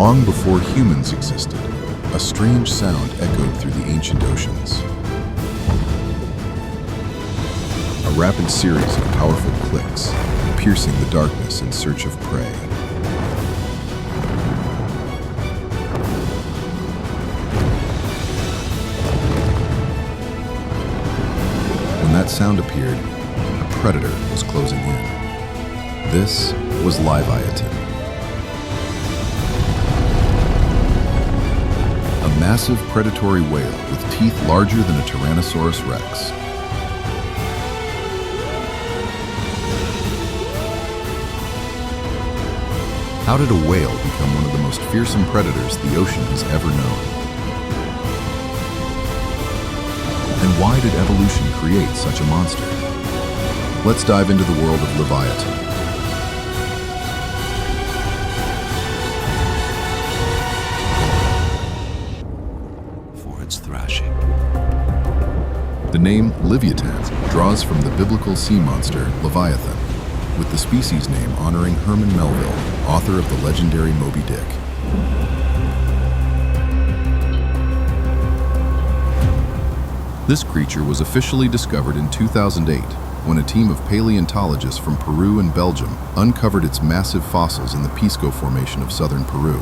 Long before humans existed, a strange sound echoed through the ancient oceans. A rapid series of powerful clicks, piercing the darkness in search of prey. When that sound appeared, a predator was closing in. This was Livyatan. A massive predatory whale with teeth larger than a Tyrannosaurus rex. How did a whale become one of the most fearsome predators the ocean has ever known? And why did evolution create such a monster? Let's dive into the world of Livyatan. For its thrashing. The name Livyatan draws from the biblical sea monster Livyatan, with the species name honoring Herman Melville, author of the legendary Moby Dick. This creature was officially discovered in 2008 when a team of paleontologists from Peru and Belgium uncovered its massive fossils in the Pisco Formation of southern Peru.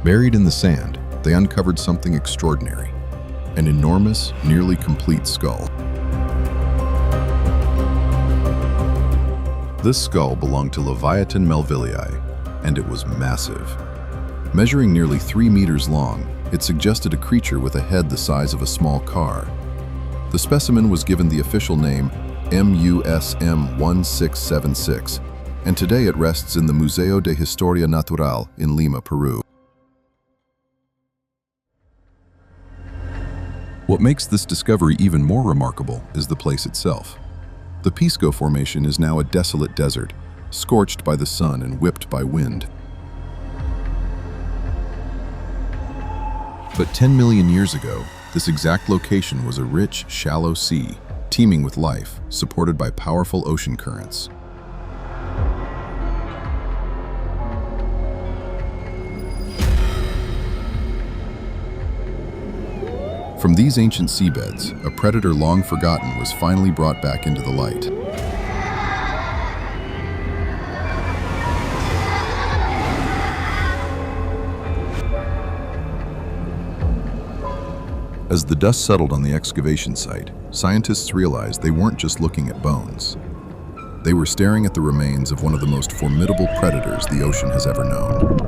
Buried in the sand, they uncovered something extraordinary, an enormous, nearly complete skull. This skull belonged to Livyatan melvillei, and it was massive. Measuring nearly 3 meters long, it suggested a creature with a head the size of a small car. The specimen was given the official name MUSM 1676, and today it rests in the Museo de Historia Natural in Lima, Peru. What makes this discovery even more remarkable is the place itself. The Pisco Formation is now a desolate desert, scorched by the sun and whipped by wind. But 10 million years ago, this exact location was a rich, shallow sea, teeming with life, supported by powerful ocean currents. From these ancient seabeds, a predator long forgotten was finally brought back into the light. As the dust settled on the excavation site, scientists realized they weren't just looking at bones. They were staring at the remains of one of the most formidable predators the ocean has ever known.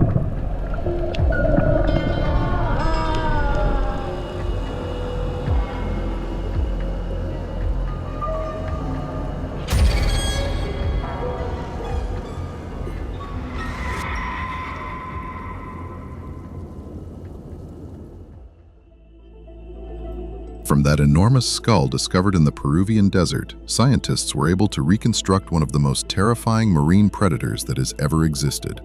From that enormous skull discovered in the Peruvian desert, scientists were able to reconstruct one of the most terrifying marine predators that has ever existed.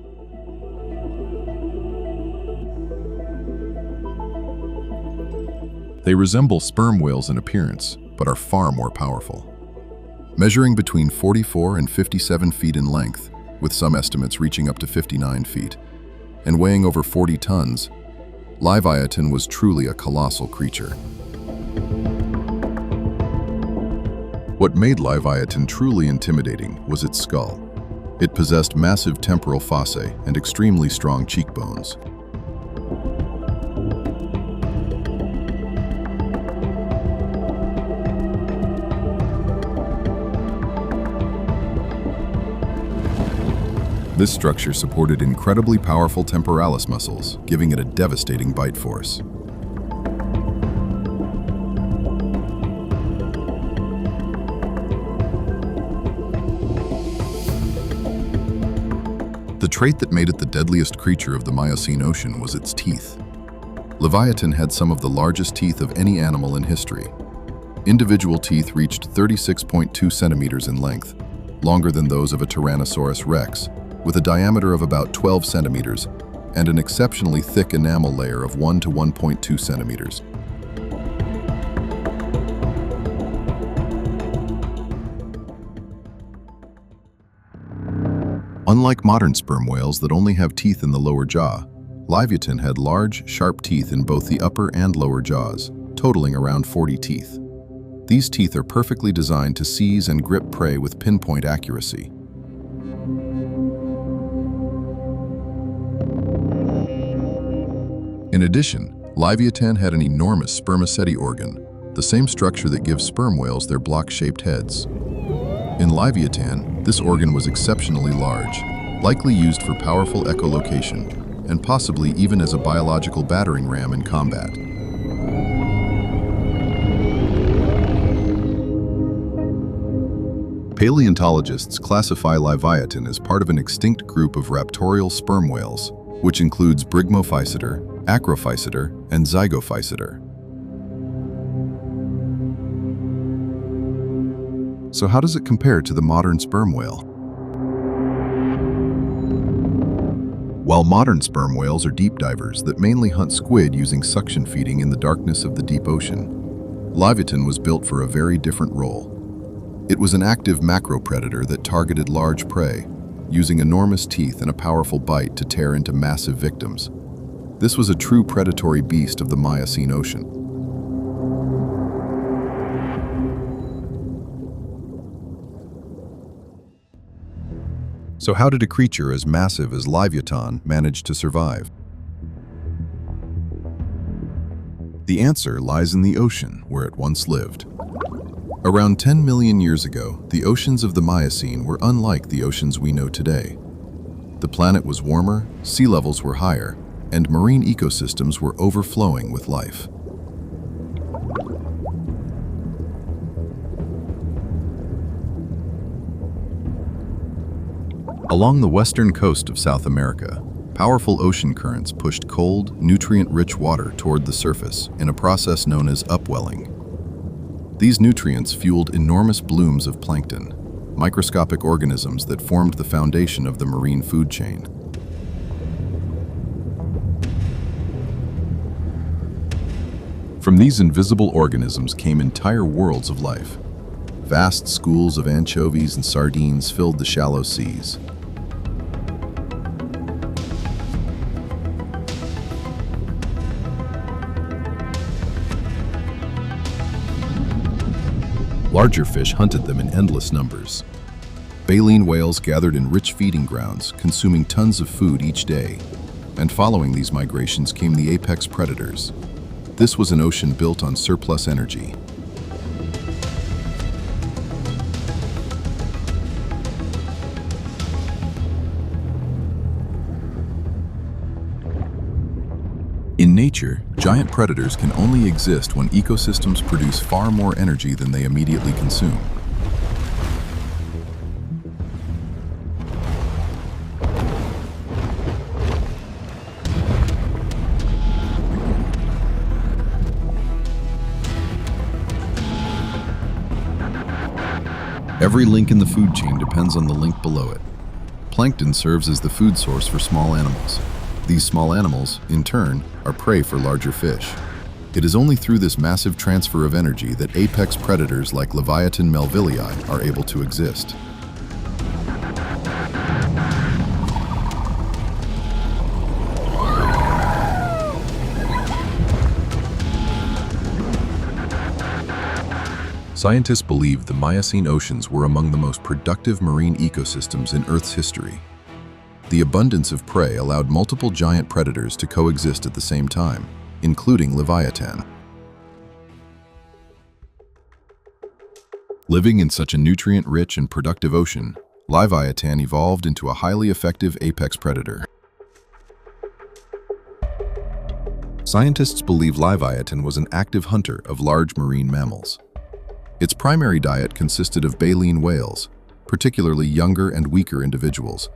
They resemble sperm whales in appearance, but are far more powerful. Measuring between 44 and 57 feet in length, with some estimates reaching up to 59 feet, and weighing over 40 tons, Livyatan was truly a colossal creature. What made Livyatan truly intimidating was its skull. It possessed massive temporal fossae and extremely strong cheekbones. This structure supported incredibly powerful temporalis muscles, giving it a devastating bite force. The trait that made it the deadliest creature of the Miocene ocean was its teeth. Livyatan had some of the largest teeth of any animal in history. Individual teeth reached 36.2 centimeters in length, longer than those of a Tyrannosaurus rex, with a diameter of about 12 centimeters and an exceptionally thick enamel layer of 1 to 1.2 centimeters. Unlike modern sperm whales that only have teeth in the lower jaw, Livyatan had large, sharp teeth in both the upper and lower jaws, totaling around 40 teeth. These teeth are perfectly designed to seize and grip prey with pinpoint accuracy. In addition, Livyatan had an enormous spermaceti organ, the same structure that gives sperm whales their block-shaped heads. In Livyatan, this organ was exceptionally large, likely used for powerful echolocation, and possibly even as a biological battering ram in combat. Paleontologists classify Livyatan as part of an extinct group of raptorial sperm whales, which includes Brygmophyseter, Acrophyseter, and Zygophyseter. So how does it compare to the modern sperm whale? While modern sperm whales are deep divers that mainly hunt squid using suction feeding in the darkness of the deep ocean, Livyatan was built for a very different role. It was an active macropredator that targeted large prey, using enormous teeth and a powerful bite to tear into massive victims. This was a true predatory beast of the Miocene ocean. So how did a creature as massive as Livyatan manage to survive? The answer lies in the ocean where it once lived. Around 10 million years ago, the oceans of the Miocene were unlike the oceans we know today. The planet was warmer, sea levels were higher, and marine ecosystems were overflowing with life. Along the western coast of South America, powerful ocean currents pushed cold, nutrient-rich water toward the surface in a process known as upwelling. These nutrients fueled enormous blooms of plankton, microscopic organisms that formed the foundation of the marine food chain. From these invisible organisms came entire worlds of life. Vast schools of anchovies and sardines filled the shallow seas. Larger fish hunted them in endless numbers. Baleen whales gathered in rich feeding grounds, consuming tons of food each day. And following these migrations came the apex predators. This was an ocean built on surplus energy. In nature, giant predators can only exist when ecosystems produce far more energy than they immediately consume. Every link in the food chain depends on the link below it. Plankton serves as the food source for small animals. These small animals, in turn, are prey for larger fish. It is only through this massive transfer of energy that apex predators like Livyatan melvillei are able to exist. Scientists believe the Miocene oceans were among the most productive marine ecosystems in Earth's history. The abundance of prey allowed multiple giant predators to coexist at the same time, including Livyatan. Living in such a nutrient-rich and productive ocean, Livyatan evolved into a highly effective apex predator. Scientists believe Livyatan was an active hunter of large marine mammals. Its primary diet consisted of baleen whales, particularly younger and weaker individuals,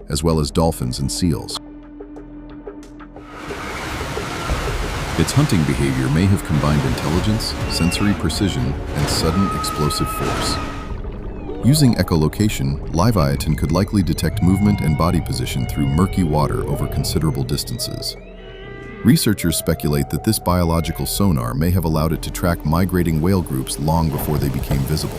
as well as dolphins and seals. Its hunting behavior may have combined intelligence, sensory precision, and sudden explosive force. Using echolocation, Livyatan could likely detect movement and body position through murky water over considerable distances. Researchers speculate that this biological sonar may have allowed it to track migrating whale groups long before they became visible.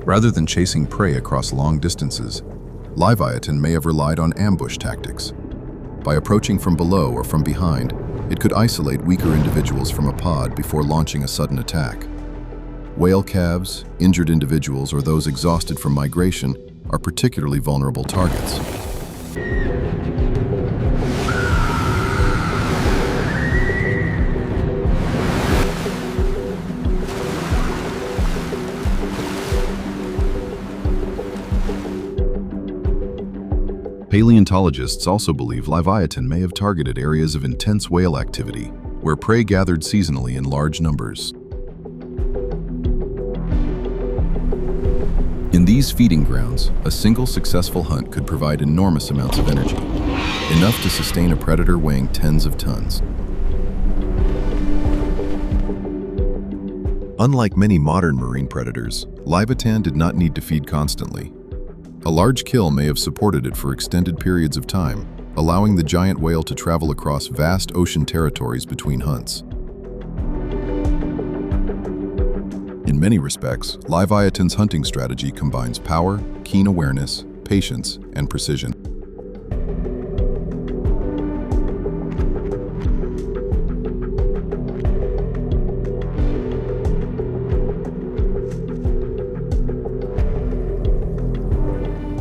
Rather than chasing prey across long distances, Livyatan may have relied on ambush tactics. By approaching from below or from behind, it could isolate weaker individuals from a pod before launching a sudden attack. Whale calves, injured individuals, or those exhausted from migration are particularly vulnerable targets. Paleontologists also believe Livyatan may have targeted areas of intense whale activity, where prey gathered seasonally in large numbers. In these feeding grounds, a single successful hunt could provide enormous amounts of energy, enough to sustain a predator weighing tens of tons. Unlike many modern marine predators, Livyatan did not need to feed constantly. A large kill may have supported it for extended periods of time, allowing the giant whale to travel across vast ocean territories between hunts. In many respects, Livyatan's hunting strategy combines power, keen awareness, patience, and precision.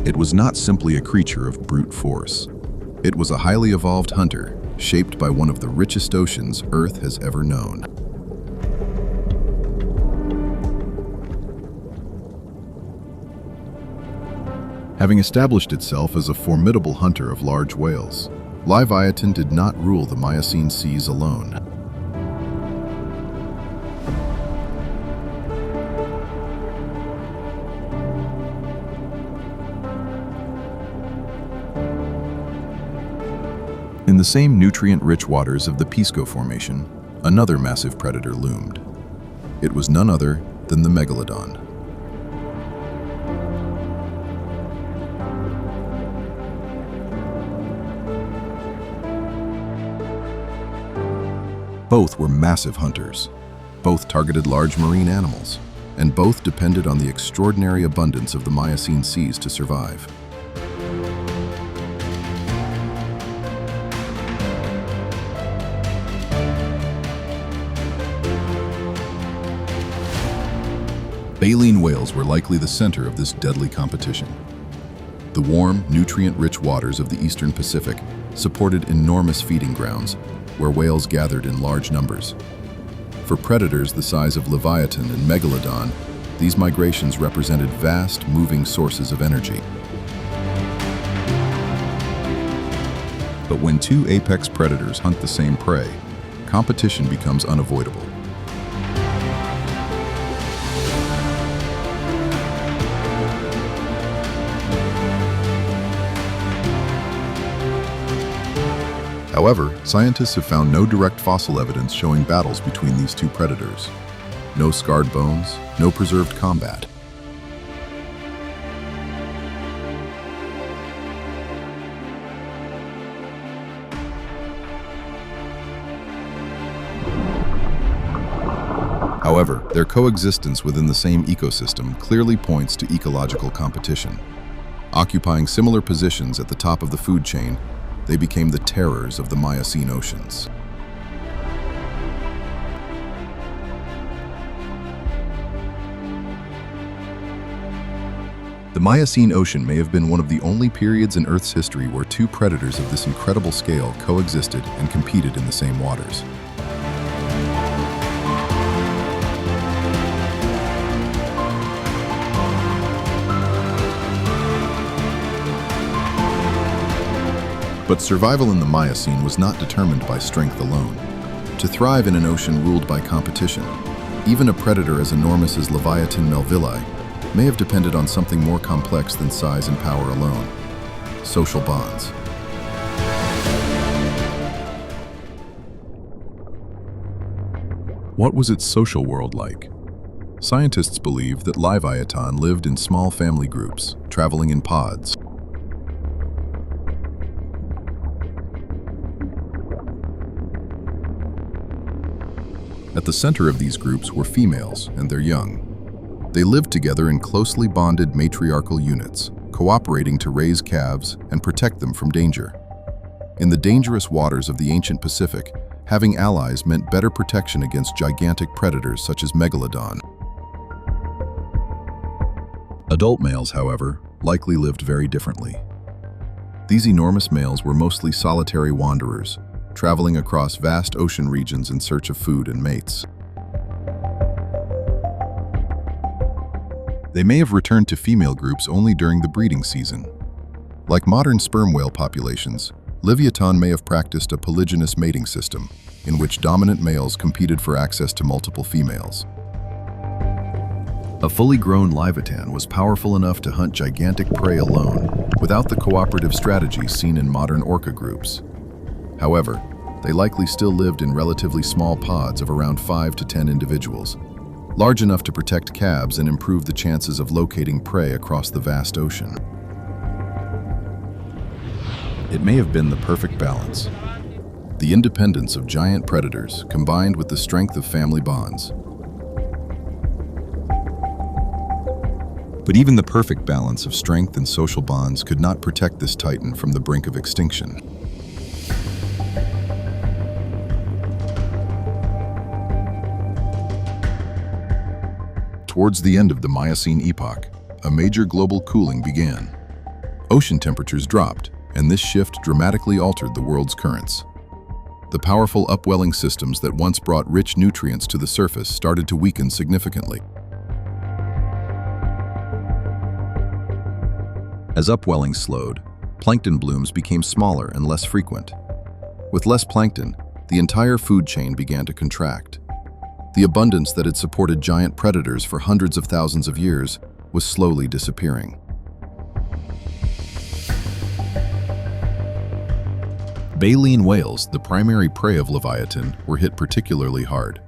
It was not simply a creature of brute force. It was a highly evolved hunter, shaped by one of the richest oceans Earth has ever known. Having established itself as a formidable hunter of large whales, Livyatan did not rule the Miocene seas alone. In the same nutrient-rich waters of the Pisco Formation, another massive predator loomed. It was none other than the megalodon. Both were massive hunters. Both targeted large marine animals, and both depended on the extraordinary abundance of the Miocene seas to survive. Baleen whales were likely the center of this deadly competition. The warm, nutrient-rich waters of the eastern Pacific supported enormous feeding grounds where whales gathered in large numbers. For predators the size of Livyatan and Megalodon, these migrations represented vast, moving sources of energy. But when two apex predators hunt the same prey, competition becomes unavoidable. However, scientists have found no direct fossil evidence showing battles between these two predators. No scarred bones, no preserved combat. However, their coexistence within the same ecosystem clearly points to ecological competition. Occupying similar positions at the top of the food chain, they became the terrors of the Miocene oceans. The Miocene Ocean may have been one of the only periods in Earth's history where two predators of this incredible scale coexisted and competed in the same waters. But survival in the Miocene was not determined by strength alone. To thrive in an ocean ruled by competition, even a predator as enormous as Livyatan melvillei may have depended on something more complex than size and power alone: social bonds. What was its social world like? Scientists believe that Livyatan lived in small family groups, traveling in pods. At the center of these groups were females and their young. They lived together in closely bonded matriarchal units, cooperating to raise calves and protect them from danger. In the dangerous waters of the ancient Pacific, having allies meant better protection against gigantic predators such as megalodon. Adult males, however, likely lived very differently. These enormous males were mostly solitary wanderers, traveling across vast ocean regions in search of food and mates. They may have returned to female groups only during the breeding season. Like modern sperm whale populations, Livyatan may have practiced a polygynous mating system, in which dominant males competed for access to multiple females. A fully grown Livyatan was powerful enough to hunt gigantic prey alone, without the cooperative strategies seen in modern orca groups. However, they likely still lived in relatively small pods of around 5 to 10 individuals, large enough to protect calves and improve the chances of locating prey across the vast ocean. It may have been the perfect balance. The independence of giant predators combined with the strength of family bonds. But even the perfect balance of strength and social bonds could not protect this titan from the brink of extinction. Towards the end of the Miocene epoch, a major global cooling began. Ocean temperatures dropped, and this shift dramatically altered the world's currents. The powerful upwelling systems that once brought rich nutrients to the surface started to weaken significantly. As upwelling slowed, plankton blooms became smaller and less frequent. With less plankton, the entire food chain began to contract. The abundance that had supported giant predators for hundreds of thousands of years was slowly disappearing. Baleen whales, the primary prey of Livyatan, were hit particularly hard.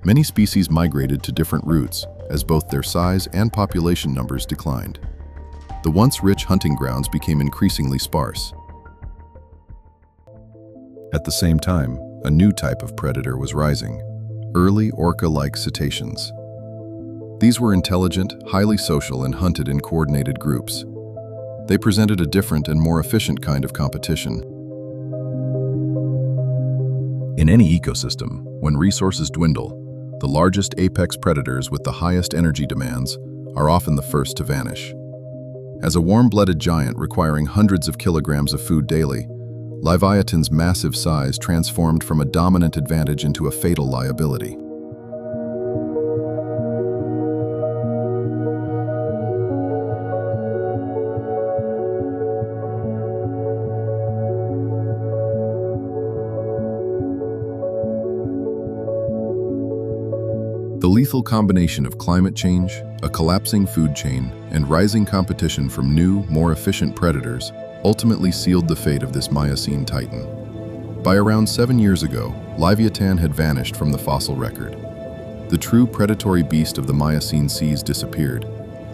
Many species migrated to different routes as both their size and population numbers declined. The once rich hunting grounds became increasingly sparse. At the same time, a new type of predator was rising: early orca-like cetaceans. These were intelligent, highly social, and hunted in coordinated groups. They presented a different and more efficient kind of competition. In any ecosystem, when resources dwindle, the largest apex predators with the highest energy demands are often the first to vanish. As a warm-blooded giant requiring hundreds of kilograms of food daily, Livyatan's massive size transformed from a dominant advantage into a fatal liability. The lethal combination of climate change, a collapsing food chain, and rising competition from new, more efficient predators ultimately sealed the fate of this Miocene titan. By around 7 years ago, Livyatan had vanished from the fossil record. The true predatory beast of the Miocene seas disappeared,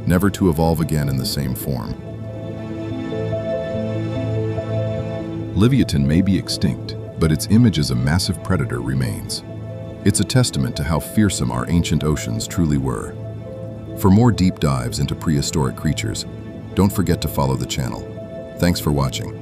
never to evolve again in the same form. Livyatan may be extinct, but its image as a massive predator remains. It's a testament to how fearsome our ancient oceans truly were. For more deep dives into prehistoric creatures, don't forget to follow the channel. Thanks for watching.